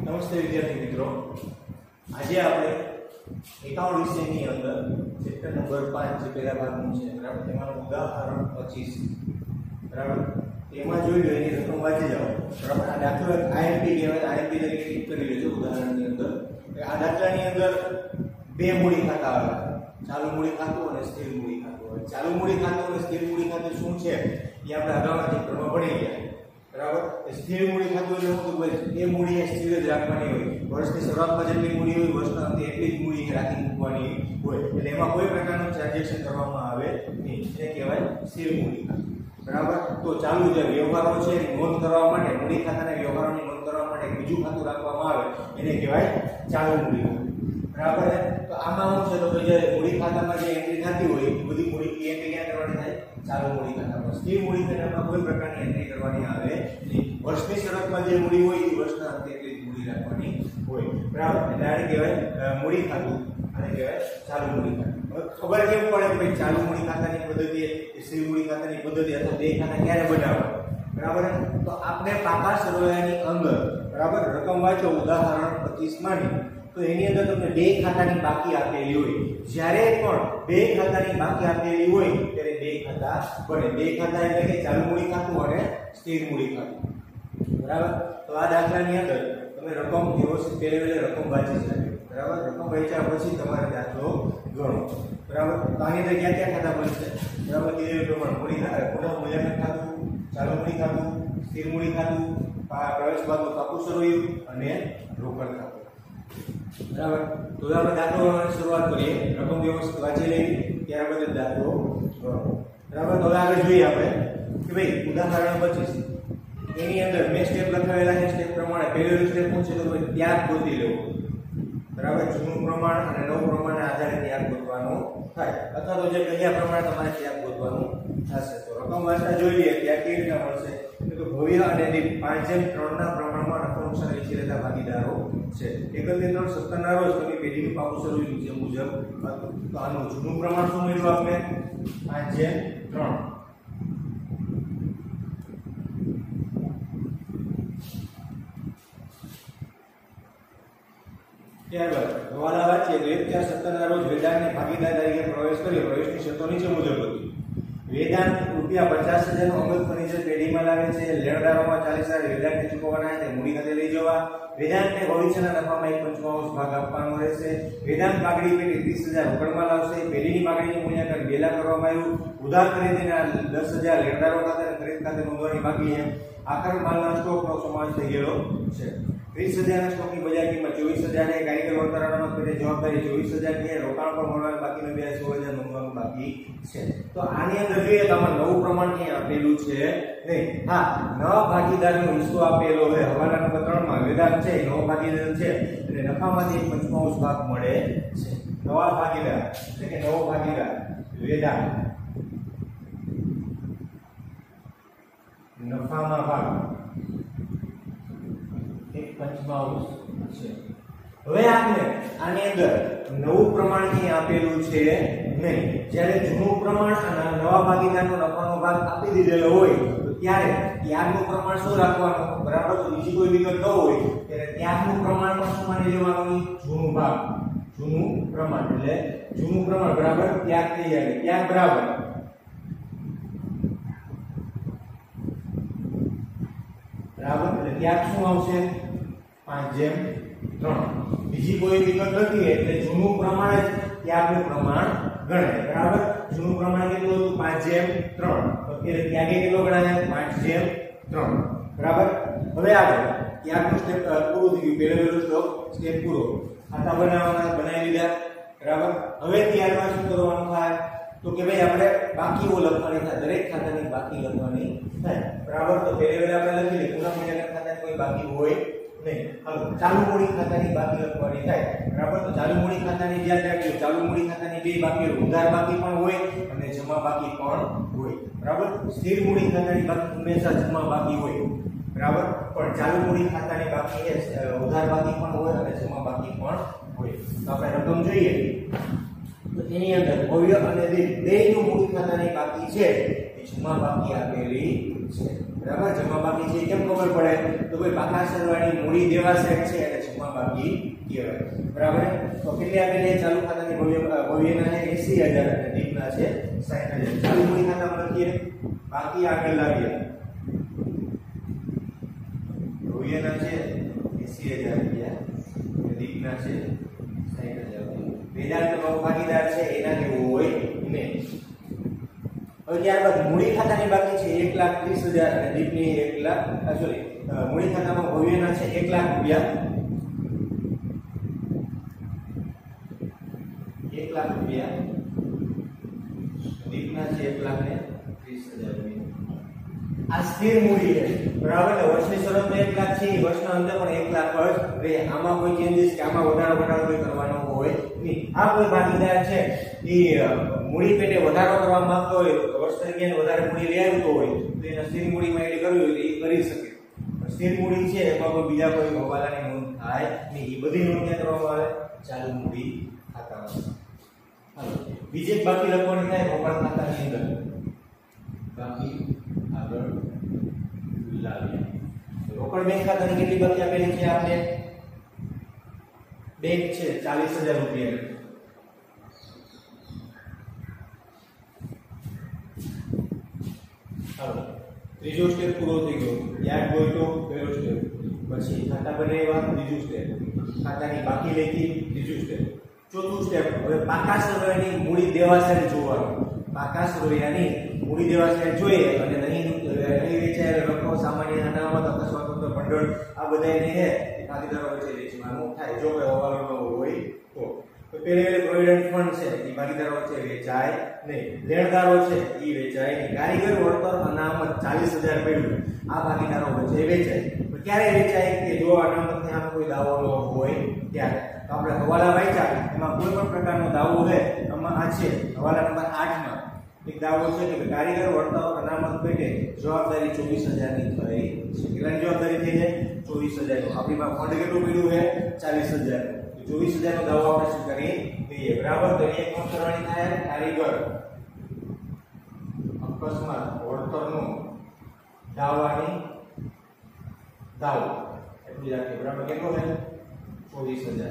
નમસ્તે વિદ્યાર્થી મિત્રો, આજે આપણે એકાઉન્ટ વિષયની અંદર ચેપ્ટર નંબર 5 જે પહેલા ભાગનું છે બરાબર, તેમાંનું ઉદાહરણ 25 બરાબર, તેમાં જોઈ લો એની રકમ વાંચી જાઓ બરાબર. આ દાખલો આઈએમપી કહેવાય, આઈએમપી તરીકે ટીક કરી લેજો ઉદાહરણની અંદર. આ દાખલાની અંદર બે મૂડી ખાતા આવે, ચાલુ મૂડી ખાતું અને સ્થિર મૂડી ખાતું. ચાલુ મૂડી ખાતું અને સ્થિર મૂડી ખાતું શું છે એ આપણે અગાઉના ચેપ્ટરમાં ભણી ગયા બરાબર. સ્થિર મૂડી ખાતું એટલે શું હોય, એ મૂડી એ સ્થિર જ રાખવાની હોય. વર્ષની શરૂઆતમાં જેટલી મૂડી હોય વર્ષના અંતે એટલી જ મૂડી રાખી મૂકવાની હોય, એટલે એમાં કોઈ પ્રકારનું ટ્રાન્ઝેક્શન કરવામાં આવે નહીં. એને કહેવાય સ્થિર મૂડી ખાતું બરાબર. તો ચાલુ જે વ્યવહારો છે એની નોંધ કરવા માટે, મૂડી ખાતાના વ્યવહારોની નોંધ કરવા માટે બીજું ખાતું રાખવામાં આવે એને કહેવાય ચાલુ મૂડી ખાતું બરાબર. તો આમાં શું છે, તો જે મૂડી ખાતામાં જે એન્ટ્રી થતી હોય એ બધી મૂડી એન્ટ્રી ક્યાં કરવાની થાય, ચાલુ મૂડી ખાતામાં. સ્થિર મૂડી ખાતામાં કોઈ પ્રકારની એન્ટ્રી કરવાની આવે નહીં. વર્ષની શરૂઆતમાં જે મૂડી હોય એ વર્ષના અંતે એટલી મૂડી રાખવાની હોય બરાબર. એટલે આને કહેવાય મૂડી ખાતું, આને કહેવાય ચાલુ મૂડી ખાતું. હવે ખબર કેમ પડે કે ભાઈ ચાલુ મૂડી ખાતાની પદ્ધતિ સ્થિર મૂડી ખાતાની પદ્ધતિ અથવા બે ખાતા ક્યારે બનાવવા બરાબર. તો આપણે પાકા સરવાળાની અંદર બરાબર રકમ વાંચો ઉદાહરણ 25 માંની, તો એની અંદર તમને બે ખાતાની બાકી આપેલી હોય. જ્યારે પણ બે ખાતાની બાકી આપેલી હોય ત્યારે બે ખાતા બને. બે ખાતા એટલે કે ચાલુ મૂડી ખાતું અને સ્થિર મૂડી ખાતું બરાબર. તો આ દાખલાની અંદર તમે રકમ વ્યવસ્થિત પહેલે રકમ વાંચી જાય બરાબર. રકમ વાંચ્યા પછી તમારે દાખલો ગણો બરાબર. તો આની અંદર ક્યાં ક્યાં ખાતા બનશે બરાબર, તે પ્રમાણે મૂડી ખાતું, પુનઃ મૂલ્યાંકન ખાતું, ચાલુ મૂડી ખાતું, સ્થિર મૂડી ખાતું, પ્રવેશ બાદનું કાપુ સરવૈયું અને રોકડ ખાતું બરાબર. તો આપણે દાખલો ગણવાની શરૂઆત કરીએ. રકમ વ્યવસ્થિત વાંચી લઈએ ત્યાર બાદ દાખલો ગણો બરાબર. તો હવે આગળ જોઈએ આપણે કે ભાઈ ઉદાહરણ 25 એની અંદર મેં સ્ટેપ લખાવેલા છે. સ્ટેપ પ્રમાણે પહેલું સ્ટેપ શું છે, તો ભાઈ ત્યાગ ગોતી લેવો બરાબર. જૂનું પ્રમાણ અને નવું પ્રમાણના આધારે ત્યાગ ગોતવાનો થાય, અથવા તો જે કહ્યા પ્રમાણે તમારે ત્યાગ ગોતવાનું થશે. તો રકમ વાંચતા જોઈ લઈએ ત્યાગ કેવી રીતના મળશે. તો ભવ્ય અને દીપ 5:3 ના પ્રમાણમાં રકમ અનુસાર વેચી રહેતા ભાગીદારો છે. 31/3/17 ના રોજ તમે પેઢીનું પાકું સરવૈયું નીચે મુજબ હતું. તો આનું જૂનું પ્રમાણ શું મળ્યું આપણે, 5:3. ત્યારબાદ હવાલા વાંચીએ તો 1/4/17 ના રોજ વેદાંતની ભાગીદાર તરીકે પ્રવેશ કર્યો. પ્રવેશની શરતો નીચે મુજબ હતી. વેદાંત ₹50,000 નો અંગત ફર્નિચર પેઢીમાં લાવે છે. લેણદારોમાં 40,000 વેદાંતને ચૂકવવાના છે, મૂડી ખાતે લઈ જવા. વેદાંતને ભવિષ્યના નફામાં 1/55 ભાગ આપવાનો રહેશે. વેદાંત પાઘડી પેઢી 30,000 રોકડમાં લાવશે. પેઢીની પાઘડીનું મૂલ્યાંકન 2 લાખ કરવામાં આવ્યું. ઉધાર ખરીદીના 10,000 લેણદારો ખાતે અને ખરીદ ખાતે નોંધવાની બાકી છે. આખર માલના સ્ટોકનો સમાવેશ થઈ ગયેલો છે. 30,000 ના સ્ટોકની બજાર કિંમત 24,000 છે. કારીગર વળતર અનામત પેટે જવાબદારી 24,000 છે. રોકાણ પર મળવાનું બાકીનું 16,000 નોંધવાનું બાકી છે. તો આની અંદર જોઈએ તો આમાં નવું પ્રમાણ ક્યાં આપેલું છે નહીં. હા, નવા ભાગીદારનો હિસ્સો આપેલો છે. હવાલા નંબર 3 માં વેદાંત છે, નવો ભાગીદાર છે એટલે નફામાંથી 1/55 ભાગ મળે છે. નવા ભાગીદાર એટલે કે નવો ભાગીદાર વેદાંત નફામાં ભાગ 1/55 છે. હવે આપણે આની અંદર નવું પ્રમાણ ક્યાં આપેલું છે નહીં. જ્યારે જૂનું પ્રમાણ અને નવા ભાગીદારનો નફાનો ભાગ આપી દીધેલો હોય તો ત્યારે ત્યાગનું પ્રમાણ શું રાખવાનું બરાબર. તો બીજી કોઈ વિગત ન હોય ત્યારે ત્યાગનું પ્રમાણ પણ શું માની લેવાનું, જૂનું ભાગ, જૂનું પ્રમાણ. એટલે જૂનું પ્રમાણ બરાબર ત્યાગ થઈ જાય. ત્યાગ બરાબર બરાબર એટલે ત્યાગ શું આવશે, 5:3. બીજી કોઈ વિગત નથી એટલે જૂનું પ્રમાણ જ ત્યાગનું પ્રમાણ ગણાય બરાબર. જૂનું પ્રમાણ કેટલું હતું, 5:3. એટલે ત્યાગે કેટલો ગણાય, 5:3 બરાબર. હવે આગળ ત્યાગનું સ્ટેપ પૂરું થઈ ગયું. પહેલો સ્ટેપ પૂરો. ખાતા બનાવી લીધા બરાબર. હવે ત્યારબાદ શું કરવાનું થાય, તો કે ભાઈ આપણે બાકીઓ લખવાની થાય. દરેક ખાતાની બાકી લખવાની થાય બરાબર. તો પહેલા આપણે લખી લઈએ પુનઃ મૂલ્યાંકન ખાતાની કોઈ બાકી હોય નહીં. હવે ચાલુ મૂડી ખાતાની બાકી લખવાની થાય બરાબર. તો ચાલુ મૂડી ખાતાની યાદ રાખજો, ચાલુ મૂડી ખાતાની બે બાકી હોય, ઉધાર બાકી પણ હોય અને જમા બાકી પણ હોય બરાબર. સ્થિર મૂડી ખાતાની બાકી હંમેશા જમા બાકી હોય બરાબર, પણ ચાલુ મૂડી ખાતાની બાકી એ ઉધાર બાકી પણ હોય અને જમા બાકી પણ હોય. તો આપણે રકમ જોઈએ તો એની અંદર ભવ્ય અને દીપ બેયનું મૂડી ખાતાની બાકી છે, એ જમા બાકી આપેલી છે બરાબર જમા બાકી છે કેમ ખબર પડે તો ભાઈ પાકા સરવાળાની મૂડી દેવા સાઈડ છે એટલે જમા બાકી કહેવાય બરાબર તો કેટલી આપેલી ચાલુ ખાતાની ભવ્યના છે 80000 અને દીપના છે 60000 ચાલુ મૂડી ખાતામાં લખીએ બાકી આગળ લાવીએ ભવ્યના છે 80000 રૂપિયા અને દીપના છે 60000 વેદાંત ભાગીદાર છે એના જેવું હોય નહીં હવે ત્યારબાદ મૂડી ખાતાની બાકી છે 1,30,000 અને દીપની 1 લાખ સોરી મૂડી ખાતામાં ભવ્યના છે 1 લાખ રૂપિયા 1 લાખ રૂપિયા દીપના છે 1,30,000 રૂપિયા આ સ્થિર મૂડી છે બરાબર એટલે વર્ષની શરૂઆત 1 લાખ છે વર્ષના અંતે પણ 1 લાખ જ રહે આમાં કોઈ ચેન્જીસ કે આમાં વધારો કોઈ કરવાનો હોય નહીં આ કોઈ ભાગીદાર છે એ મૂડી પેટે વધારો કરવા માંગતો હોય વર્ષ દરમિયાન વધારે મૂડી લઈ આવતો હોય તો એને સ્થિર મૂડીમાં એડ કરવી હોય તો એ કરી શકે સ્થિર મૂડી છે એમાં કોઈ બીજા કોઈ હવાલાની નોંધ થાય નહીં એ બધી નોંધ ક્યાં કરવામાં આવે ચાલુ મૂડી ખાતામાં હાલો બીજે બાકી લખવાની થાય રોકડ ખાતાની અંદર બાકી આગળ લાવીએ રોકડ બેંક ખાતાની કેટલી બાકી આપેલી છે આપણે બેંક છે 40,000 રૂપિયા હાલો ત્રીજો સ્ટેપ પૂરો થઈ ગયો યાદ હોય તો પહેલો સ્ટેપ પછી ખાતા બનાવ્યા બીજું સ્ટેપ ખાતાની બાકી લેખી ત્રીજું સ્ટેપ ચોથું સ્ટેપ હવે પાકા સરવાળાની મૂડી દેવા સાઈડ જોવાનું પાકા સરવાળાની મૂડી દેવા સાઈડ જોઈએ અને નહીં વેચાયેલ રકમ સામાન્ય અનામત અકસ્માત ભંડોળ આ બધાને હે ભાગીદારો વચ્ચે વેચવાનું થાય જો કોઈ હવાલો ન હોય તો પેલે પ્રોવિડન્ટ ફંડ છે એ ભાગીદારો વચ્ચે વેચાય નહીં લેણદારો છે એ વેચાય નહીં કારીગર વળતર અનામત 40,000 પડ્યું આ ભાગીદારો વચ્ચે વેચાય તો ક્યારે વેચાય કે જો અનામતને આમ કોઈ દાવો ન હોય ત્યારે તો આપણે હવાલા વાંચ્યા એમાં કોઈ પણ પ્રકારનો દાવો છે આમાં આ છે હવાલા નંબર 8 માં એક દાવો છે કે કારીગર વળતર અનામત પેટે જવાબદારી 24,000 ની થઈ છે કેટલાની જવાબદારી થઈ છે 24,000 આપણી પાસે ફંડ કેટલું પડ્યું છે 40,000 24,000 નો દાવો આપણે સ્વીકારી દઈએ બરાબર તો એક કોણ કરવાની થાય કારીગર અકસ્માત વળતરનું દાવો એટલું જ રાખીએ બરાબર કેટલો છે 24,000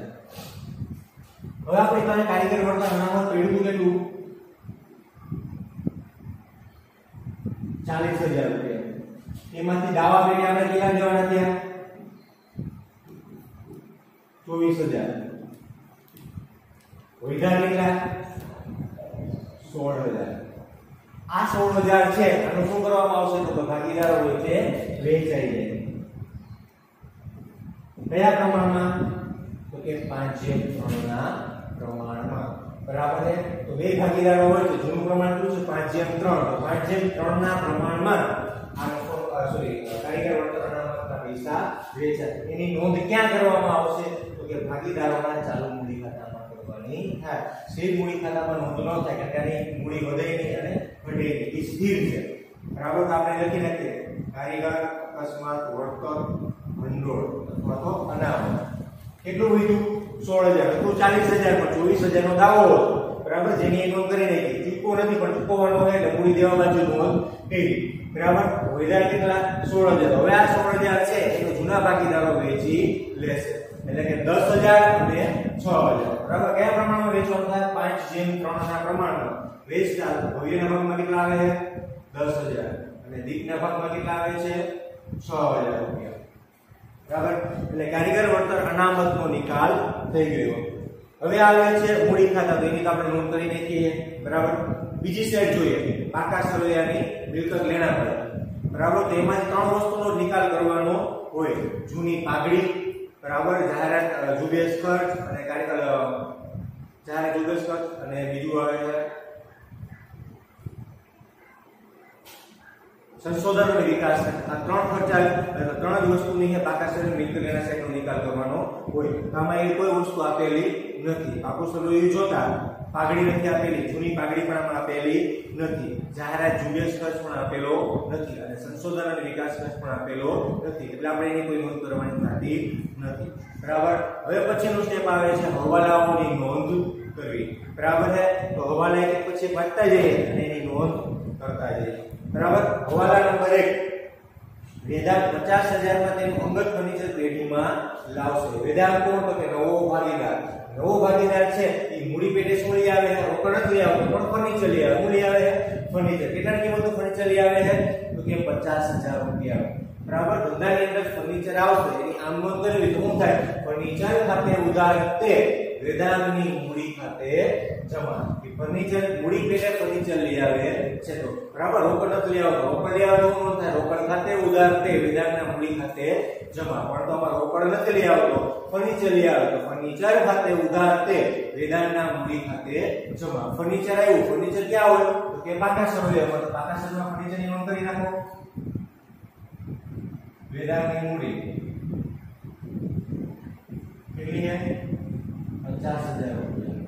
હવે આપણી પાસે કારીગર વળતર અનામત પડ્યું કેટલું 40,000 રૂપિયા એમાંથી દાવા પેટે આપણે કેટલા દેવાના થયા 24,000 વૈધા કેટલા 16,000 આ 16,000 છે આનું શું કરવામાં આવશે તો ભાગીદારો વચ્ચે વહેંચાઈ જાય કયા પ્રમાણમાં તો કે 5:3 ના પ્રમાણમાં બરાબર છે તો બે ભાગીદારો હોય તો જૂનું પ્રમાણ શું છે 5:3 તો 5:3 ના પ્રમાણમાં આ સોરી કારીગર વળતર અનામતના પૈસા વેચાય એની નોંધ ક્યાં કરવામાં આવશે તો કે ભાગીદારોના ચાલુ મૂડી ખાતામાં કરવાની થાય સ્થિર મૂડી ખાતામાં નોંધ ન થાય કારણ કે આની મૂડી વધે નહીં અને ઘટે નહીં એ સ્થિર છે બરાબર તો આપણે લખી નાખીએ કારીગર અકસ્માત વળતર ભંડોળ અથવા તો અનામત કેટલું વધ્યું 16,000 તો 40,000 પર 24,000 નો દાવો હતો બરાબર જેની નોંધ કરી નાખી ચૂકવો નથી પણ ચૂકવવાનો હોય એટલે મૂડી દેવા બાજુ નોંધ કરી બરાબર વૈધા કેટલા 16,000 હવે આ 16,000 છે એ જૂના ભાગીદારો વેચી લેશે એટલે કે 10,000 અને 6,000 બરાબર કયા પ્રમાણમાં વેચવાનું થાય 5:3 ના પ્રમાણમાં વેચતા ભવ્યના ભાગમાં કેટલા આવે છે 10,000 અને દીપના ભાગમાં કેટલા આવે છે 6,000 રૂપિયા બરાબર એટલે કારીગર વળતર અનામતનો નિકાલ થઈ ગયો હવે આવે છે મૂડી ખાતા તો એની આપણે નોંધ કરી નાખીએ બરાબર બીજી સાઈડ જોઈએ પાકા સરવૈયાની મિલકત લેણા પડે બરાબર તો એમાં ત્રણ વસ્તુનો નિકાલ કરવાનો હોય જૂની પાઘડી બરાબર જાહેરાત ઝુંબેશ ખર્ચ અને કારીગર જાહેરાત ઝુંબેશ ખર્ચ અને બીજું આવે છે સંશોધન અને વિકાસ આ ત્રણ ખર્ચા ત્રણ જ વસ્તુની પાકા શરીર મિલકત લેણા સાઈડનો નિકાલ કરવાનો હોય આમાં એ કોઈ વસ્તુ આપેલી નથી પાકું સરવૈયું જોતા પાઘડી નથી આપેલી જૂની પાઘડી પણ આમાં આપેલી નથી જાહેરાત ઝુંબેશ ખર્ચ પણ આપેલો નથી અને સંશોધન અને વિકાસ ખર્ચ પણ આપેલો નથી એટલે આપણે એની કોઈ નોંધ કરવાની થતી નથી બરાબર હવે પછીનું સ્ટેપ આવે છે હવાલાઓની નોંધ કરવી બરાબર છે તો હવાલા એક પછી વાંચતા જઈએ અને એની નોંધ કરતા જઈએ બરાબર હવાલા નંબર 1 વેદાંત 50,000 માં તેનું અંગત ફર્નિચર પેઢીમાં લાવશે. વેદાંત કોણ? તો કે નવો ભાગીદાર. નવો ભાગીદાર છે એ મૂડી પેટે શું લઈ આવે છે? રોકડ નથી લઈ આવતો, પણ ફર્નિચર લઈ આવે. શું લઈ આવે છે? ફર્નિચર. કેટલાની કિંમતનું ફર્નિચર લઈ આવે છે? તો કે 50,000 રૂપિયા. બરાબર. ધંધાની અંદર ફર્નિચર આવશે, એની આમ નોંધ કરવી તો શું થાય? ફર્નિચર ખાતે ઉધાર તે વેદાંતની મૂડી ખાતે જમા. એ ફર્નિચર મૂડી પેટે ફર્નિચર લઈ આવે છે તો બરાબર. રોકડ નથી લઈ આવતો, રોકડ લઈ આવતો શું થાય? રોકડ ખાતે ઉધાર તે વેદાંતના મૂડી ખાતે જમા. પણ તો આમાં રોકડ નથી લઈ આવતો, ફર્નિચર લઈ આવે તો ફર્નિચર ખાતે ઉધાર તે વેદાંતના મૂડી ખાતે જમા. ફર્નિચર આવ્યું, ફર્નિચર ક્યાં હોય? તો કે પાકા સરવૈયામાં. તો પાકા સરવૈયામાં ફર્નિચરની નોંધ કરી નાખો. વેદાંતની મૂડી કેટલી છે? 50,000 રૂપિયા.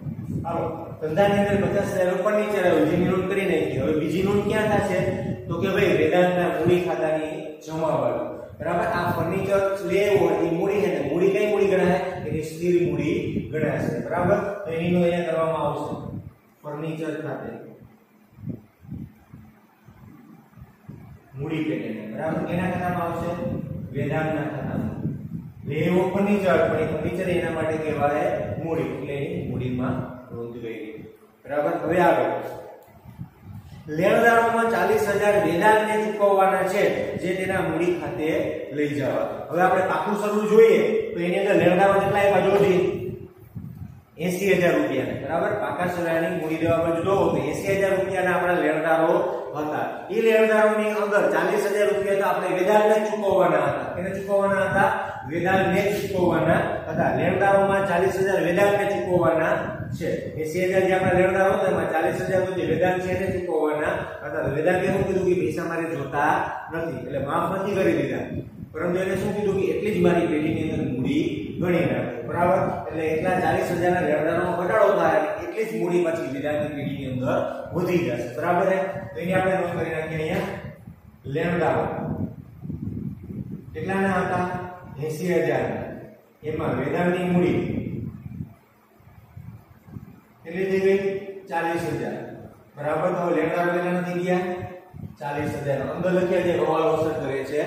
હાલો, ધંધાની અંદર 50,000 ફર્નિચર આવ્યું, જેની નોંધ કરી નાખી. હવે બીજી નોંધ ક્યાં થશે? તો કે ભાઈ વેદાંતના મૂડી ખાતાની જમાવાળું. બરાબર. આ ફર્નિચર લેવો એ મૂડી છે ને, મૂડી કઈ મૂડી ગણાય? એની સ્થિર મૂડી ગણાશે. બરાબર. તો એની નોંધ અહીંયા કરવામાં આવશે. ફર્નિચર ખાતે મૂડી પેટે. બરાબર. કેના ખાતામાં આવશે? વેદાંતના ખાતામાં. લેવો ફર્નિચર, પણ એ ફર્નિચર એના માટે કહેવાય મૂડી, એટલે એની મૂડીમાં નોંધ કરી. બરાબર. હવે આગળ લેણદારોમાં 40,000 વેદાંતને ચૂકવવાના છે, જે તેના મૂડી ખાતે લઈ જવા. હવે આપણે પાકું સરવું જોઈએ તો એની અંદર લેણદારો કેટલા આપ્યા? જોજી 80,000 રૂપિયા. બરાબર. પાકા સરવાની મૂડી દેવા બાજુ જોવો તો 80,000 રૂપિયાના આપણા લેણદારો હતા. એ લેણદારોની અંદર 40,000 રૂપિયા તો આપણે વેદાંતને ચૂકવવાના હતા. એને ચૂકવવાના હતા? વેદાંતને ચૂકવવાના હતા. લેણદારોમાં 40,000 વેદાંતને ચૂકવવાના છે. 80,000 જે આપણા લેણદારો હતા એમાં 40,000 રૂપિયા વેદાંત છે એને ચૂકવવાના હતા. તો વેદાંતે શું કીધું કે પૈસા મારે જોતા નથી, એટલે માફ નથી કરી દીધા, પરંતુ એને શું કીધું કે એટલી જ મારી પેઢીની અંદર મૂડી ગણી નાખો. બરાબર. એટલે એટલા 40,000 ના લેણદારોમાં ઘટાડો થાય અને એટલી જ મૂડી પછી વેદાંતની પેઢીની અંદર વધી જશે. બરાબર છે. તો એની આપણે નોંધ કરી નાખીએ. અહીંયા લેણદારો કેટલાના હતા? 80,000. એમાં વેદાંતની મૂડી કેટલી થઈ ગઈ? 40,000. બરાબર. તો લેણદારો કેટલા થઈ ગયા? 40,000. અંદર લખ્યા જે હવાલો અસર કરે છે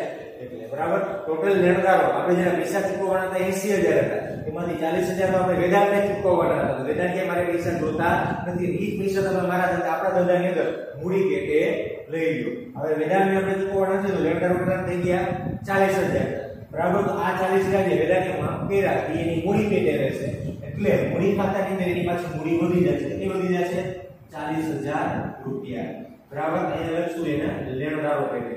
એટલે. બરાબર. ટોટલ લેણદારો આપણે જે પૈસા ચૂકવવાના હતા 80,000 હતા, એમાંથી 40,000 તો આપણે વેદાંતને ચૂકવવાના હતા. તો વેદાંત કે મારે પૈસા જોતા નથી, એ પૈસા તમે મારા ધંધા આપણા ધંધાની અંદર મૂડી પેટે લઈ લો. હવે વેદાંતને આપણે ચૂકવવાના છે તો લેણદારો કેટલા થઈ ગયા? 40,000. બરાબર. તો આ 40,000 જે વેદાંતે માફ કર્યા એની મૂડી પેટે રહેશે, એટલે મૂડી ખાતાની અંદર એની પાસે મૂડી વધી જશે. કેટલી વધી જશે? 40,000 રૂપિયા. બરાબર. અહીંયા લખશું એના લેણદારો પેટે.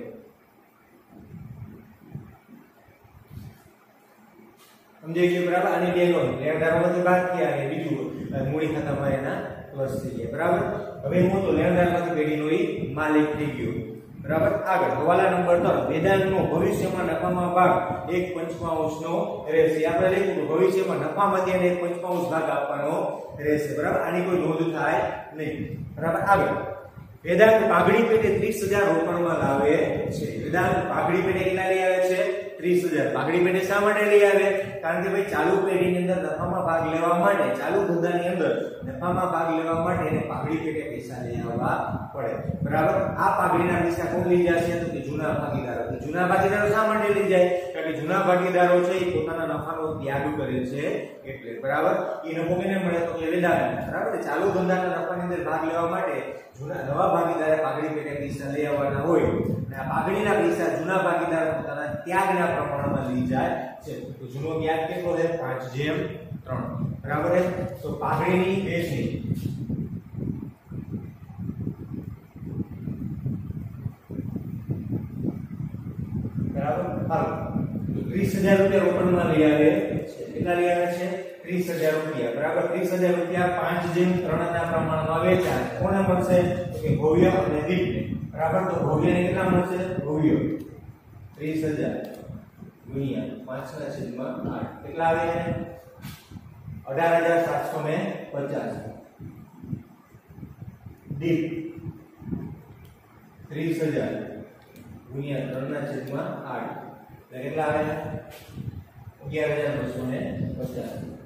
સમજાઈ ગયું? બરાબર. આની બે નોંધ, લેણદારોમાંથી બાદ થયા અને બીજું મૂડી ખાતામાં એના પ્લસ થઈ ગયા. બરાબર. હવે હું તો લેણદારમાંથી પેઢીનો ઈ માલિક થઈ ગયો. બરાબર. આગળ હવાલા નંબર 3. વેદાંતનો ભવિષ્યમાં નફામાં ભાગ 1/5 નો રહેશે. આપણે લખ્યું તો ભવિષ્યમાં નફામાંથી એને 1/5 ભાગ આપવાનો રહેશે. બરાબર. આની કોઈ નોંધ થાય નહીં. બરાબર. આગળ વેદાંત પાઘડી પેટે 30,000 રોકડમાં લાવે છે. વેદાંત પાઘડી પેટે કેટલા લઈ આવે છે? 30,000. પાઘડી પેટે શા માટે લઈ આવે? કારણ કે ભાઈ ચાલુ પેઢીની અંદર નફામાં ભાગ લેવા માટે, ચાલુ ધંધાની અંદર નફામાં ભાગ લેવા માટે એને પાઘડી પેટે પૈસા લઈ આવવા પડે. બરાબર. આ પાઘડીના પૈસા કોણ લઈ જશે? તો કે જૂના ભાગીદારો. તો જૂના ભાગીદારો શા માટે લઈ જાય? કારણ કે જૂના ભાગીદારો છે એ પોતાના નફાનો ત્યાગ કરે છે એટલે. બરાબર. એ નફો કેને મળે? તો કે વેદાંત. બરાબર. ચાલુ ધંધાના નફાની અંદર ભાગ લેવા માટે નવા ભાગીદારે પાઘડી પેટે પૈસા લઈ આવવાના હોય અને આ પાઘડીના પૈસા જૂના ભાગીદાર પોતાના ત્યાગના પ્રમાણમાં લઈ જાય છે. તો જૂનો ત્યાગ કેટલો છે? 5/3. બરાબર છે. તો પાઘડીની વહેંચણી બરાબર. હાલો, 30,000 રૂપિયા રોકડમાં લઈ આવે છે. કેટલા લઈ આવે છે? 30,000 રૂપિયા. બરાબર. 30,000 રૂપિયા 5/3 ના પ્રમાણમાં વેચાય. કોને મળશે? તો કે ભવ્ય અને દીપને. બરાબર. તો ભવ્યને કેટલા મળશે? ભવ્ય 30,000 ગુણ્યા 5/8 કેટલા આવે છે? 18,750. દીપ 30,000 ગુણ્યા 3/8 એટલે કેટલા આવે? 11,250.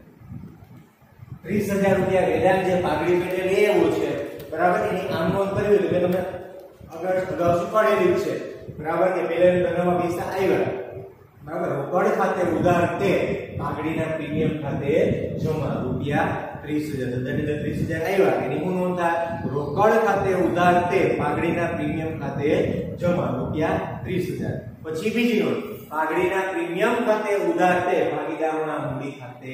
30,000 રૂપિયા વેદાંત જે પાઘડી પેટે લઈ આવ્યો છે, બરાબર, એની આમ નોંધ કરવી એટલે તમે આગળ અગાઉ શીખવાડેલી છે બરાબર કે પહેલા ધંધામાં પૈસા આવ્યા બરાબર રોકડ ખાતે ઉધાર તે પાઘડીના પ્રીમિયમ ખાતે જમા રૂપિયા 30,000 ધંધાની અંદર 30,000 આવ્યા એની શું નોંધ થાય રોકડ ખાતે ઉધાર તે પાઘડીના પ્રીમિયમ ખાતે જમા રૂપિયા 30,000 પછી બીજી નોંધ પાઘડીના પ્રીમિયમ ખાતે ઉધાર તે ભાગીદારોના મૂડી ખાતે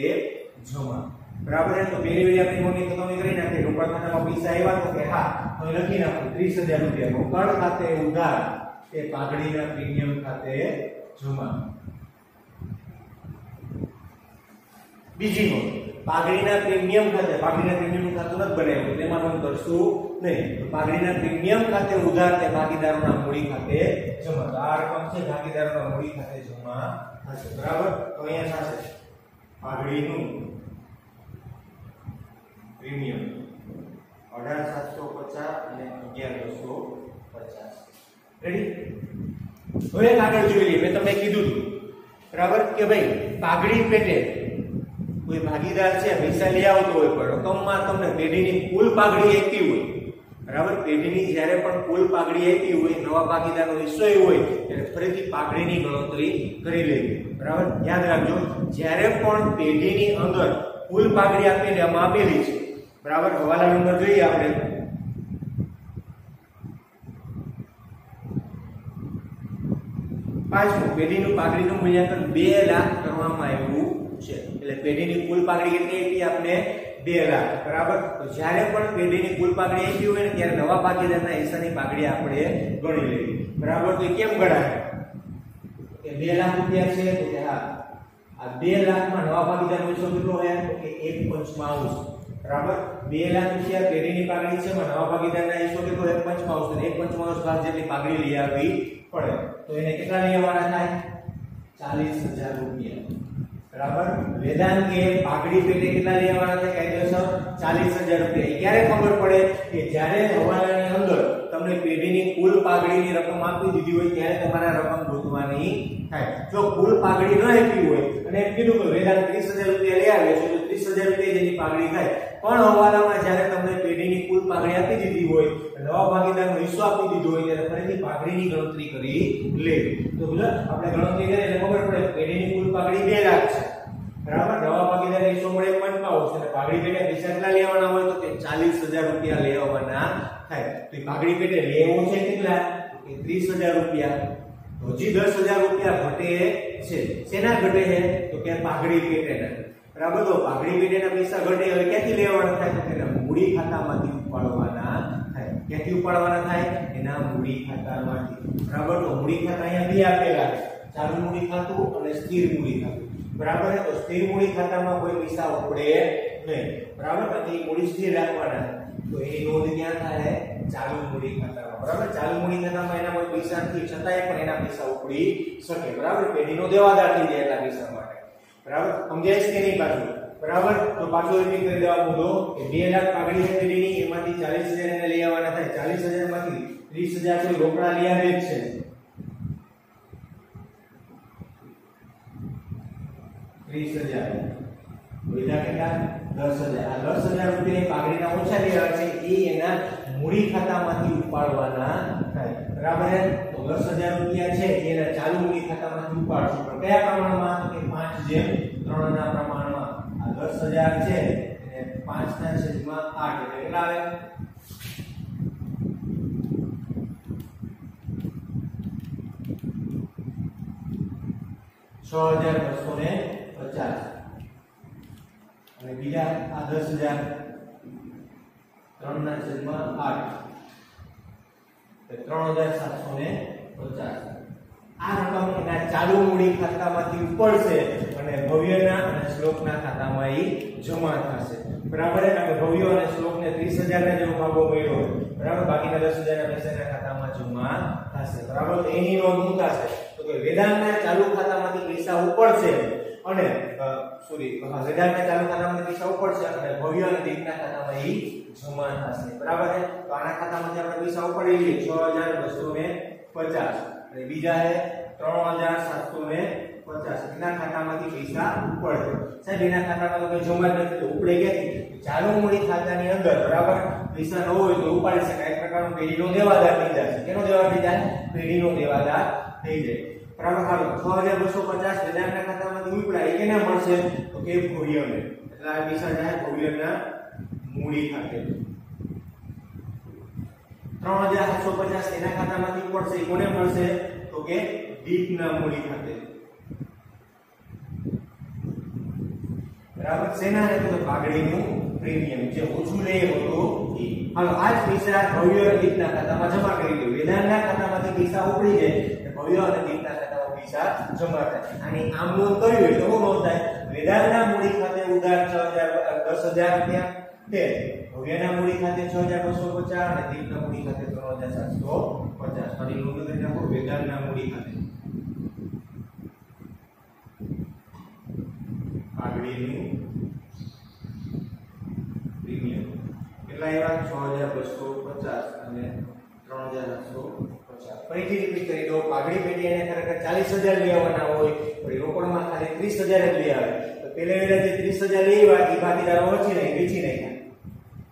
જમા બરાબર તો પહેલી વાર આપણે નોંધની ચૂકવણી કરી નાખીએ રોકડ ખાતામાં પૈસા આવ્યા તો કે હા તો લખી નાખો 30,000 રૂપિયા રોકડ ખાતે ઉધાર તે પાઘડીના પ્રીમિયમ ખાતે જમા બીજી નોંધ પાઘડીના પ્રીમિયમ ખાતે પાઘડીના પ્રીમિયમ ખાતું નથી બનાવ્યું તેમાં નોંધ કરશું નહીં તો પાઘડીના પ્રીમિયમ ખાતે ઉધાર તે ભાગીદારોના મૂડી ખાતે જમા તો આ રકમ છે ભાગીદારોના મૂડી ખાતે જમા થશે બરાબર તો અહીંયા થશે પાઘડીનું પ્રીમિયમ 18,750 અને 11,250 રેડી હવે આગળ જોઈ લઈએ મેં તમને કીધું હતું બરાબર કે ભાઈ પાઘડી પેટે કોઈ ભાગીદાર છે પૈસા લઈ આવતો હોય પણ રકમમાં તમને પેઢીની કુલ પાઘડી આપી હોય બરાબર પેઢીની જ્યારે પણ કુલ પાઘડી આપી હોય નવા ભાગીદારનો હિસ્સો હોય ત્યારે ફરીથી પાઘડીની ગણતરી કરી લેવી બરાબર યાદ રાખજો જ્યારે પણ પેઢીની અંદર કુલ પાઘડી આપીને આમાં આપેલી છે બરાબર હવાલા નંબર જોઈએ આપણે પાંચમું પેઢીનું પાઘડીનું મૂલ્યાંકન 2 લાખ કરવામાં આવ્યું છે એટલે પેઢીની કુલ પાઘડી કેટલી આપી આપણે 2 લાખ બરાબર તો જ્યારે પણ પેઢીની કુલ પાઘડી આપી હોય ને ત્યારે નવા ભાગીદારના હિસ્સાની પાઘડી આપણે ગણી લેવી બરાબર તો કેમ ગણાય કે 2 લાખ રૂપિયા છે તો કે હા આ 2 લાખમાં નવા ભાગીદારનો હિસ્સો કેટલો છે તો કે 1/5 બરાબર 2 લાખ રૂપિયા પેઢીની પાઘડી છે માં નવા ભાગીદારના હિસ્સો કેટલો 1/5 ને 1/5 ભાગ જેટલી પાઘડી લઈ આવવી પડે તો એને કેટલા લઈ આવવાના થાય 40,000 રૂપિયા બરાબર વેદાંતે પાઘડી પેટે કેટલા લઈ આવવાના થાય કાયદેસર 40,000 રૂપિયા ક્યારે ખબર પડે કે જ્યારે હવાલાની અંદર તમને પેઢીની કુલ પાઘડીની રકમ આપી દીધી હોય ત્યારે તમારા રકમ ગોતવાની થાય જો કુલ પાઘડી ન આપી હોય અને એમ કીધું કે વેદાંત 30,000 રૂપિયા લઈ આવે છે તો 30,000 રૂપિયા જેની પાઘડી થાય પણ હવાલામાં જ્યારે તમને પેઢીની કુલ પાઘડી આપી દીધી હોય નવા ભાગીદારનો હિસ્સો આપી દીધો હોય ત્યારે ફરીથી પાઘડીની ગણતરી કરી લેવી તો આપણે ગણતરી કરીએ એટલે ખબર પડે પેઢીની કુલ પાઘડી 2 લાખ છે બરાબર નવા ભાગીદારનો હિસ્સો મળે 55 અને પાઘડી પેટે પૈસા કેટલા લેવાના હોય તો કે 40,000 રૂપિયા લેવાના થાય તો પાઘડી પેટે લેવો છે કેટલા કે 30,000 રૂપિયા તો હજી 10,000 રૂપિયા ઘટે છે શેના ઘટે છે તો કે પાઘડી પેટેના બરાબર તો પાઘડી પેટેના પૈસા ઘટે હવે ક્યાંથી લેવાના થાય તો કે મૂડી ખાતામાંથી ઉપાડવાના થાય ક્યાંથી ઉપાડવાના થાય એના મૂડી ખાતામાંથી બરાબર તો મૂડી ખાતા અહીંયા બે આપેલા છે ચાલુ મૂડી ખાતું અને સ્થિર મૂડી ખાતું બરાબર તો સ્થિર મૂડી ખાતામાં કોઈ પૈસા ઉપડે નહીં બરાબર પછી મૂડી સ્થિર રાખવાના તો એની નોંધ ક્યાં થાય ચાલુ મૂડી ખાતામાં બરાબર ચાલુ મૂડી ખાતામાં એના કોઈ પૈસા નથી છતાંય પણ એના પૈસા ઉપડી શકે બરાબર પેઢીનો દેવાદાર થઈ જાય એટલા પૈસા માટે બરાબર સમજાય છે કે નહીં પાછું બરાબર તો પાછો રિપીટ કરી દેવા મુદ્દો કે 2 લાખ પાઘડી છે પેઢીની એમાંથી 40,000 એને લઈ આવવાના થાય 40,000 માંથી 30,000 કોઈ રોકડા લઈ આવે છે 30,000 બીજા કેટલા 10,000 આ 10,000 રૂપિયાની પાઘડીના ઓછા લઈ આવે છે એ એના મૂડી ખાતામાંથી ઉપાડવાના થાય બરાબર છે તો 10,000 રૂપિયા છે એના ચાલુ મૂડી ખાતામાંથી ઉપાડશું પણ કયા પ્રમાણમાં તો કે 5:3 ના પ્રમાણમાં આ 10,000 છે એને 5/8 એટલે કેટલા આવે 6,250 અને બીજા આ 10,000 3/8 3,750 આ રકમ એના ચાલુ મૂડી ખાતામાંથી ઉપડશે અને ભવ્યના અને શ્લોકના ખાતામાં ઈ જમા થશે બરાબર છે કે ભવ્ય અને શ્લોકને 30,000 ના જેવો ભાગો મળ્યો બરાબર બાકીના 10,000 ના પૈસાના ખાતામાં જમા થશે બરાબર તો એની નોંધ મુકાશે તો કે વેદાંતના ચાલુ ખાતામાંથી પૈસા ઉપડશે અને વેદાંતના ચાલુ ખાતામાંથી પૈસા ઉપડશે અને ભવ્ય અને દીપના ખાતામાં ઈ જમા થશે બરાબર છે તો આના ખાતામાંથી આપણે પૈસા ઉપાડી લઈએ 6,250 અને બીજા છે 3,750 50 એના ખાતામાંથી પૈસા ઉપડે સાહેબ એના ખાતામાં તો કઈ જમા નથી તો ઉપડે ક્યાંથી ચાલુ મૂડી ખાતાની અંદર બરાબર પૈસા ન હોય તો ઉપાડી શકાય એક પ્રકારનો પેઢીનો દેવાદાર થઈ જાય કેનો દેવાદાર થઈ જાય પેઢીનો દેવાદાર થઈ જાય બરાબર હાલો 6250 વેદાંતના ખાતામાંથી ઉપડાય એ કેને મળશે તો કે ભવ્યને એટલે આ પૈસા જાય ભવ્યના મૂડી ખાતે 3750 એના ખાતામાંથી ઉપડશે એ કોને મળશે તો કે દીપના મૂડી ખાતે બરાબર સેના ને તો પાઘડીનું પ્રીમિયમ જે ઓછું લે હતો એ હાલો આ જ પૈસા ભવ્ય અને દીપના ખાતામાં જમા કરી દો વેદાંતના ખાતામાંથી પૈસા ઉપડી જાય ભવ્ય અને દીપના ખાતામાં પૈસા જમા થાય અને આમ નોંધ કરી હોય તો શું નોંધ થાય વેદાંતના મૂડી ખાતે ઉધાર 10000 રૂપિયા તે ભવ્યના મૂડી ખાતે 6250 અને દીપના મૂડી ખાતે 3750 ફરી નોંધ કરી નાખો વેદાંતના મૂડી ખાતે પાઘડીનું પ્રીમિયમ કેટલા એવા 6250 અને 3750 ફરીથી રિપીટ કરી દો પાઘડી પેટી એને ખરેખર 40000 લેવાના હોય પણ રોકડમાં ખાલી 30000 જ લઈ આવે તો પેલે વેલા જે 30000 લેવા એ ભાગીદારો વચ્ચે નહીં વેચી નાખ્યા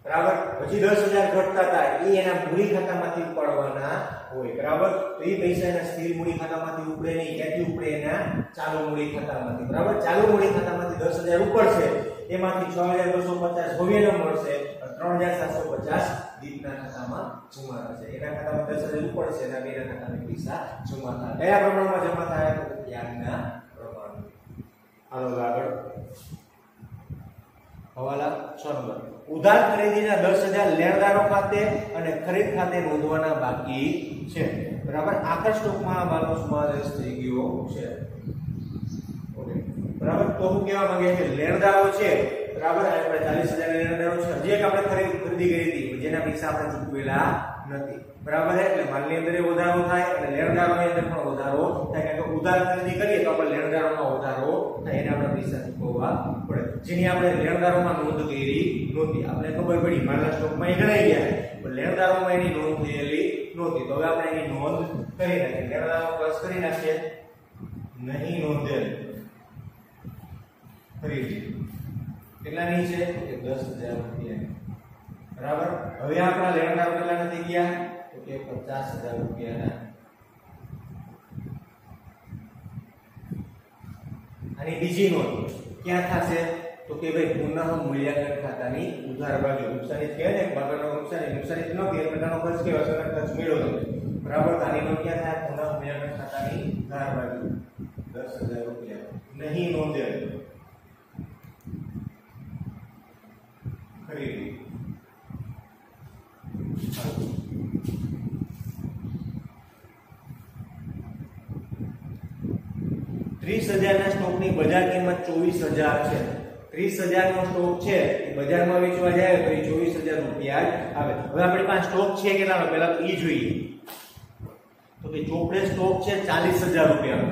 બરાબર પછી 10000 ઘટતા હતા એ એના મૂડી ખાતામાંથી ઉપાડવાના હોય બરાબર તો એ પૈસા એના સ્થિર મૂડી ખાતામાંથી ઉપડે નહીં ક્યાંથી ઉપડે એના ચાલુ મૂડી ખાતામાંથી બરાબર ચાલુ મૂડી ખાતામાંથી 10000 ઉપડશે એમાંથી 6250 ભવ્યને મળશે 3750 દીપના ખાતામાં જમા થશે એના ખાતામાં 10000 ઉપડશે એના બેના ખાતામાં પૈસા જમા થાય કયા પ્રમાણમાં જમા થાય તો ત્યાગના પ્રમાણમાં હાલો આગળ હવાલા 6 નંબર ઉધાર ખરીદીના 10000 લેણદારો ખાતે અને ખરીદ ખાતે નોંધવાના બાકી છે બરાબર આખા સ્ટોકમાં માનો સમાવેશ થઈ ગયો છે ઓકે બરાબર તો હું કહેવા માંગે છે લેણદારો છે બરાબર આપણે 40000 લેણદારો છે હજી એક આપણે ખરીદી કરી હતી જેના પૈસા આપણે ચૂકવેલા નથી બરાબર એટલે માલની અંદર વધારો થાય અને લેણદારોની અંદર પણ વધારો થાય કારણ કે ઉધાર ખરીદી કરીએ તો આપણે લેણદારોમાં વધારો થાય એને આપણે પૈસા ચૂકવવા પડે જેની આપણે લેણદારોમાં નોંધ કરી નહોતી આપણે ખબર પડી માલના સ્ટોકમાં એ ગણાઈ ગયા પણ લેણદારોમાં એની નોંધ થયેલી નહોતી તો હવે આપણે એની નોંધ કરી નાખીએ લેણદારો પ્લસ કરી નાખીએ નહીં નોંધેલ ખરીદી કેટલાની છે કે 10000 રૂપિયા બરાબર હવે આપણા લેણદારો કેટલા થઈ ગયા તો કે 50000 રૂપિયાના અને બીજી નોંધ ક્યાં થશે તો કે ભાઈ પુનઃ મૂલ્યાંકન ખાતાની ઉધાર બાજુ નુકસાની છે ને બગાડનો નુકસાની ન કે બધાનો ખર્ચ કે અસરનો ખર્ચ મેળવો તમે બરાબર આની નોંધ ક્યાં થાય પુનઃ મૂલ્યાંકન ખાતાની ઉધાર બાજુ 10000 રૂપિયા નહીં નોંધેલ ખરીદી 30000 ના સ્ટોકની બજાર કિંમત 24000 છે 30000 નો સ્ટોક છે એ બજારમાં વેચવા જાય તો એ 24000 રૂપિયા આવે હવે આપણી પાસે સ્ટોક છે કેટલાનો પહેલા તો ઈ જોઈએ તો કે ચોપડે સ્ટોક છે 40000 રૂપિયાનો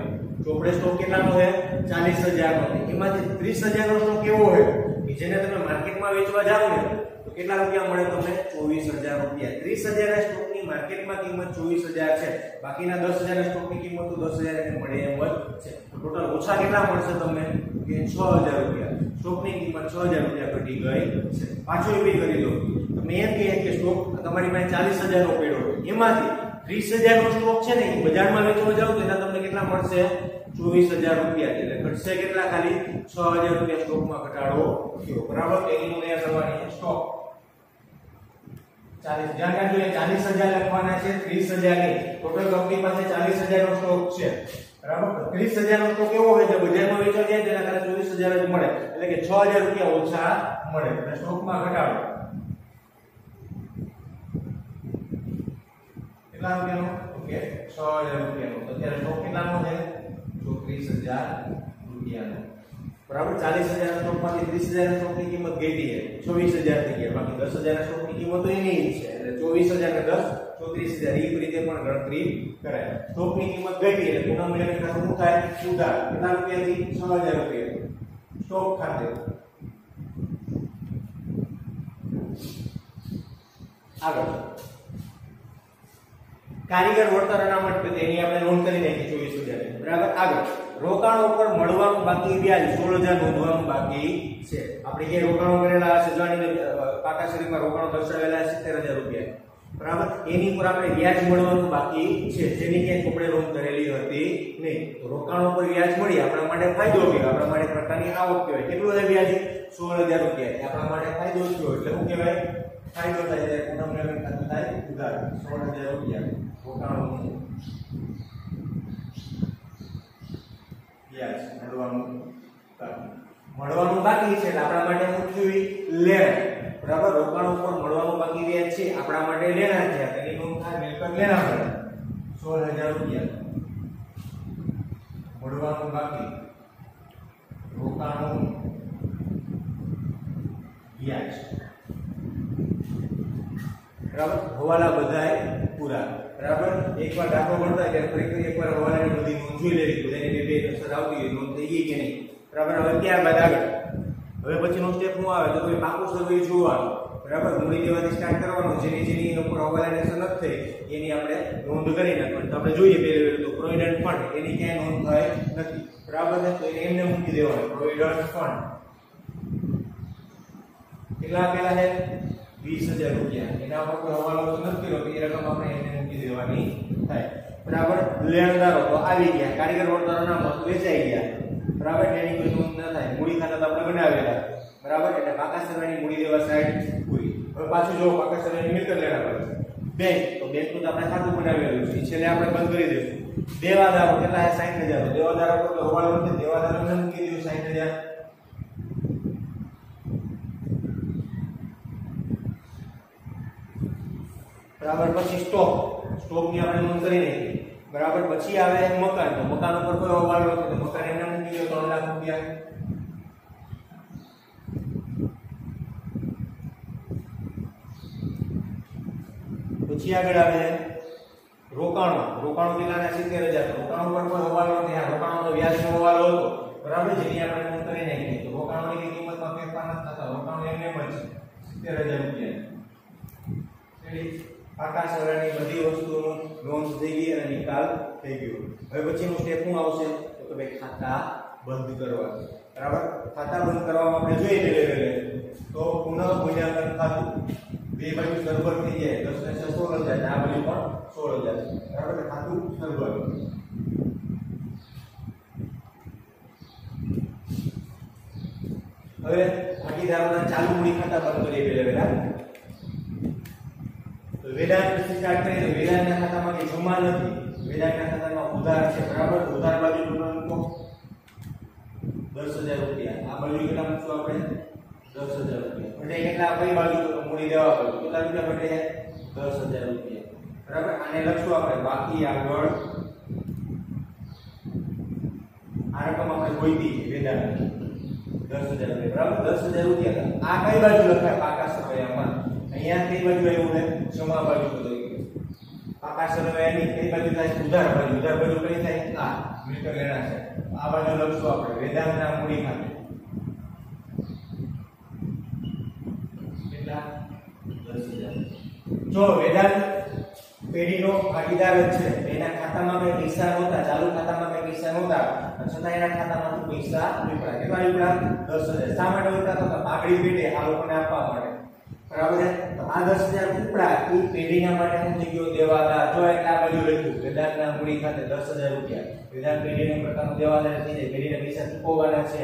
ચોપડે સ્ટોક કેટલાનો છે 40000 નો એમાંથી 30000 નો સ્ટોક કેવો હોય કે જેને તમે માર્કેટમાં વેચવા જાવ ને તો કેટલા રૂપિયા મળે તમને 24000 રૂપિયા 30000 ના સ્ટોકની માર્કેટમાં કિંમત 24000 છે બાકીના 10000 ના સ્ટોકની કિંમત તો 10000 એને મળે એમ જ છે તો ટોટલ ઓછા કેટલા મળશે તમને કે 6000 રૂપિયા સ્ટોકની કિંમત 6000 રૂપિયા ઘટી ગઈ છે પાછું રિપીટ કરી દો તમે એમ કહે કે સ્ટોક તમારી પાસે 40000 નો પડ્યો એમાંથી 30000 નો સ્ટોક છે ને એ બજારમાં વેચવા જાવ તો એના તમને કેટલા મળશે 24000 રૂપિયા એટલે ઘટશે કેટલા ખાલી 6000 રૂપિયા સ્ટોકમાં ઘટાડો થયો બરાબર એની નોંધ કરવાની છે સ્ટોક 40 ધ્યાન રાખજો એ 40000 લખવાના છે 30000 ની ટોટલ કંપની પાસે 40000 નો સ્ટોક છે બરાબર 30000 નો સ્ટોક કેવો હોય છે બજારમાં વેચવા જાય તેના ખાલી 24000 જ મળે એટલે કે 6000 રૂપિયા ઓછા મળે એટલે સ્ટોકમાં ઘટાડો કેટલા રૂપિયાનો ઓકે 6000 રૂપિયાનો તો અત્યારે સ્ટોક કેટલાનો છે 30000 રૂપિયાનો બરાબર 40000 ના સ્ટોકમાંથી 30000 ના સ્ટોકની કિંમત ઘટી છે 24000 થઈ ગયા બાકી 10000 ના સ્ટોકની કિંમત તો એની જ છે એટલે 24000 ને 10 34000 એ રીતે પણ ગણતરી કરાય સ્ટોકની કિંમત ઘટી એટલે પુનઃ મૂલ્યાંકન ખાતું શું થાય ઉધાર કેટલા રૂપિયાથી 6000 રૂપિયા સ્ટોક ખાતે આગળ કારીગર વળતર અનામત એની આપણે નોંધ કરી નાખી 24000 બરાબર આગળ રોકાણો પર મળવાનું બાકી વ્યાજ 16000 નોંધવાનું બાકી છે. આપણે જે રોકાણો કરેલા હશે જોવાની પાકા શરીરમાં રોકાણો દર્શાવેલા 70000 રૂપિયા, બરાબર, એની પર આપણે વ્યાજ મળવાનું બાકી છે, જેની ક્યાંય આપણે નોંધ કરેલી હતી નહીં. તો રોકાણો પર વ્યાજ મળી આપણા માટે ફાયદો કહેવાય, આપણા માટે પ્રકારની આવક કહેવાય. કેટલું છે વ્યાજ? 16000 રૂપિયા. આપણા માટે ફાયદો થયો એટલે શું કહેવાય? ફાયદો થાય છે. પૂનમને ખાતું થાય ઉધાર 16000 રૂપિયા રોકાણોનું વ્યાજ મળવાનું બાકી છે એટલે આપણા માટે શું થયું? લેણ, બરાબર. રોકાણ ઉપર મળવાનું બાકી વ્યાજ છે આપણા માટે લેણા છે, તેની નોંધ થાય મિલકત લેણા પડે. 16000 રૂપિયા મળવાનું બાકી રોકાણનું વ્યાજ, બરાબર. હવાલા બધાય પૂરા, બરાબર. એકવાર દાખલો ગણતા એટલે ફરી એકવાર હવાલાની બધી નોંધ જોઈ લેવી, બધાની બે અક્ષર આવતી હોય, નોંધ થઈ ગઈ કે નહીં, બરાબર. હવે ત્યારબાદ આગળ હવે પછીનો સ્ટેપ શું આવે તો કોઈ પાકું સર્વે જોવાનું, બરાબર. મૂડી દેવાથી સ્ટાર્ટ કરવાનું, જેની ઉપર હવાલાની અસર નથી થઈ એની આપણે નોંધ કરી નાખવાની. તો આપણે જોઈએ પહેલું તો પ્રોવિડન્ટ ફંડ, એની ક્યાંય નોંધ થાય નથી, બરાબર છે. તો એને એમને મૂકી દેવાનું પ્રોવિડન્ટ ફંડ. કેટલા આપેલા છે? 20000 રૂપિયા. એના પર કોઈ હવાલો નથી કર્યો તો એ રકમ આપણે એને મૂકી દેવાની થાય, બરાબર. લેણદારો તો આવી ગયા, કારીગર વર્તનના મત વેચાઈ ગયા, બરાબર. એની કોઈ નોંધ ન થાય. મૂડી ખાતા તો આપણે બનાવેલા, બરાબર. એટલે પાકા સર્વેની મૂડી દેવા સાઈડ પૂરી. હવે પાછું જો પાકા સર્વેની મિલકત લેણા પડે બેંક, તો બેંકનું તો આપણે ખાતું બનાવેલું છે, છેલ્લે આપણે બંધ કરી દઈશું. દેવાદારો કેટલા છે? 60000. દેવાદારો તો હવાલો નથી, દેવાદારોને મૂકી દીધું 60000, બરાબર. પછી સ્ટોકની આપણે નોંધ કરી નાખી, બરાબર. પછી આવે મકાન, તો મકાન ઉપર કોઈ હવાલો નથી, તો મકાન એને મૂકી દો 3 લાખ રૂપિયા. પછી આગળ આવે રોકાણો કેટલાના? 70000. રોકાણો પર કોઈ હવાલો નથી, આ રોકાણોનો વ્યાજનો હવાલો હતો, બરાબર, જેની આપણે નોંધ કરી નાખી. તો રોકાણોની કિંમતમાં ફેરફાર નથી થતા, રોકાણો એમને જ છે 70000 રૂપિયા. પાકા સર્વેની બધી વસ્તુનું નોંધ થઈ ગઈ અને નિકાલ થઈ ગયો. હવે પછીનું સ્ટેપ શું આવશે તો ભાઈ ખાતા બંધ કરવા, બરાબર. ખાતા બંધ કરવામાં આપણે જોઈએ પહેલે તો પુનઃ મૂલ્યાંકન ખાતું, બે બાજુ સરભર થઈ જાય, 10 ને 16000, આ બાજુ પણ 16000, બરાબર. ખાતું સરભર. હવે ભાગીદારોના ચાલુ મૂડી ખાતા બંધ કરીએ પહેલા. વેદાંત સ્ટાર્ટ કરીએ તો વેદાંતના ખાતામાં કે જમા નથી, વેદાંતના ખાતામાં ઉધાર છે, બરાબર. ઉધાર બાજુ મૂકો 10000 રૂપિયા. આ બાજુ કેટલા મૂકશું આપણે? 10000 રૂપિયા. એટલે કેટલા કઈ બાજુ તો મૂડી દેવા બાજુ કેટલા રૂપિયા બને? 10000 રૂપિયા, બરાબર. આને લખશું આપણે બાકી આગળ. આ રકમ આપણે ગોઈતી વેદાંત 10000 રૂપિયા, બરાબર. 10000 રૂપિયા. આ કઈ બાજુ લખાય? પાકા સર્વેમાં. અહીંયા કઈ બાજુ આવ્યું છે? જમા બાજુ બધો પાકા સર્વેની કઈ બાજુ થાય? ઉધાર બાજુ. ઉધાર બાજુ કઈ થાય? આ મિલકત લેણા છે. આ બાજુ લખશું આપણે વેદાંતના મૂડી ખાતે કેટલા? 10000. જો વેદાંત પેઢીનો ભાગીદાર જ છે, એના ખાતામાં કઈ પૈસા નહોતા, ચાલુ ખાતામાં કઈ પૈસા નહોતા, છતાં એના ખાતામાંથી પૈસા નીકળ્યા. કેટલા નીકળ્યા? 10000. શા માટે નીકળ્યા? તો પાઘડી પેઢે આ લોકોને આપવા માટે, બરાબર છે. તો આ 10000 ઉપડા એ પેઢીના માટે શું થઈ ગયો? દેવાદાર. જો એટલે આ બાજુ લખ્યું વેદાંતના મૂડી ખાતે 10000 રૂપિયા. વેદાંત પેઢીના પ્રકારનું દેવાદાર થઈ જાય, પેઢીને પૈસા ચૂકવવાના છે,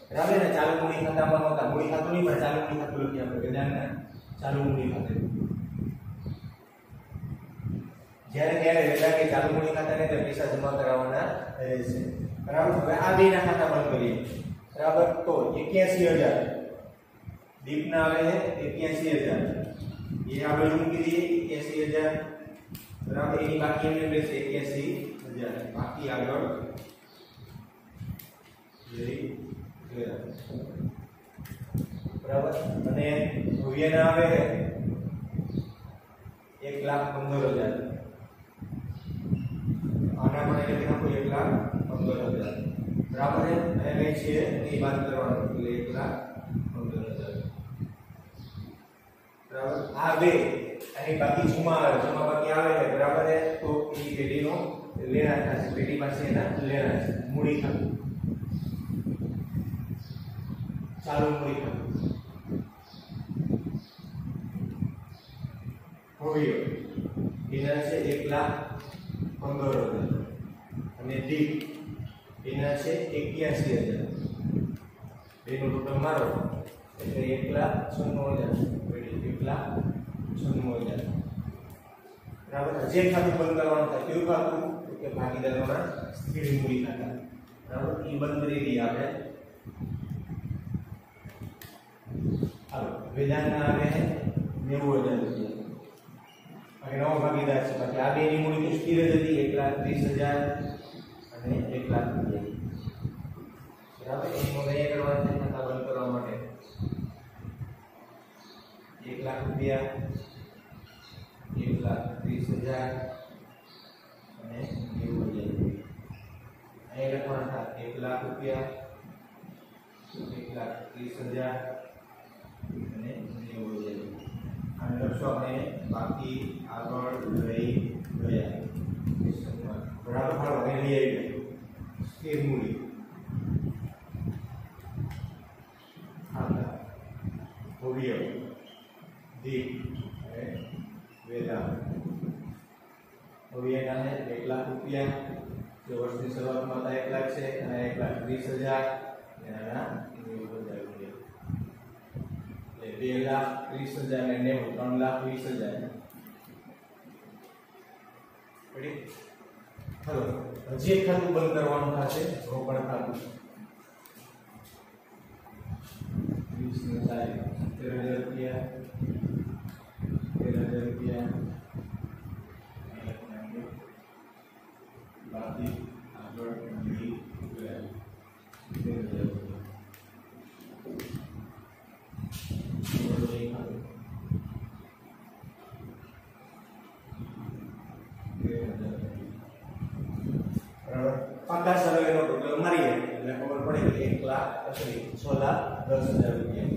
બરાબર ને. ચાલુ મૂડી ખાતામાં નહોતા, મૂડી ખાતું નહીં પણ ચાલુ મૂડી ખાતું લખીએ આપણે વેદાંતના ચાલુ મૂડી ખાતે. જ્યારે વેદાંતે ચાલુ મૂડી ખાતાને તે પૈસા જમા કરાવવાના રહેશે, બરાબર. હવે આ બેના ખાતા બંધ કરીએ, બરાબર. તો 81000 દીપના આવે છે 81000, એ આ બાજુ મૂકી દઈએ 81000, બરાબર. એની બાકી એમને રહેશે 81000. બાકી આગળ બરાબર. અને ભવ્યના આવે 1,15,000. આના પણ એટલે નાખો 1,15,000, બરાબર છે. અને કઈ છે એ બાદ કરવાનું એટલે 1,15,000, બરાબર. बराबर आ बे अहीं बाकी जुमा बाकी आवे है बराबर है तो ई पेटी नो लेना था पेटी पास एना लेना है मूड़ी खातु चालू मूड़ी खातु होवियो एना से 1,15,000 અને ડી એના છે 81,000 બેનો ટોટલ મારો એટલે 1,96,000 પેટી 1,96,000 बराबर जे खातु बंद करवाना था क्यों खातु કે ભાગીદારોના સ્થિર મૂડી ખાતા બરાબર ઈ બંધ કરી દી આપણે હાલો વેદાંતના આવે 90,000 રૂપિયા અને નવો ભાગીદાર છે બાકી આ બેની મૂડી તો સ્થિર જ હતી 1,30,000 અને 1,00,000 રૂપિયા બરાબર એ નોંધ અહીંયા કરવાના છે ખાતા બંધ કરવા માટે 1,00,000 રૂપિયા 1,30,000 અને 90,000 અહીં લખવાના હતા 1,00,000 રૂપિયા 1,30,000 અને 90,000 અને લખશો આપણે બાકી આગળ લઈ ગયા બરાબર હાલો અહીં લઈ આવી સ્થિર મૂડી ખાતા હોવિયો દીપ અને વેદાંત होविया है 1,00,000 रुपया जो वर्ष की शुरुआत में था 1,00,000 से 1,30,000 याना 90,000 रुपया ले 2,30,000 ने 3,20,000 रेडी हेलो हजी एक खातु बंद करवानुं थशे रोकड़ खातु 20,000 13,000 रुपया 13,000 रुपया बाकी आगे मंडी गया ₹50,000 નો ટોટલ મારીએ એટલે ખબર પડે કે 1,00,000 ₹6,10,000 રૂપિયા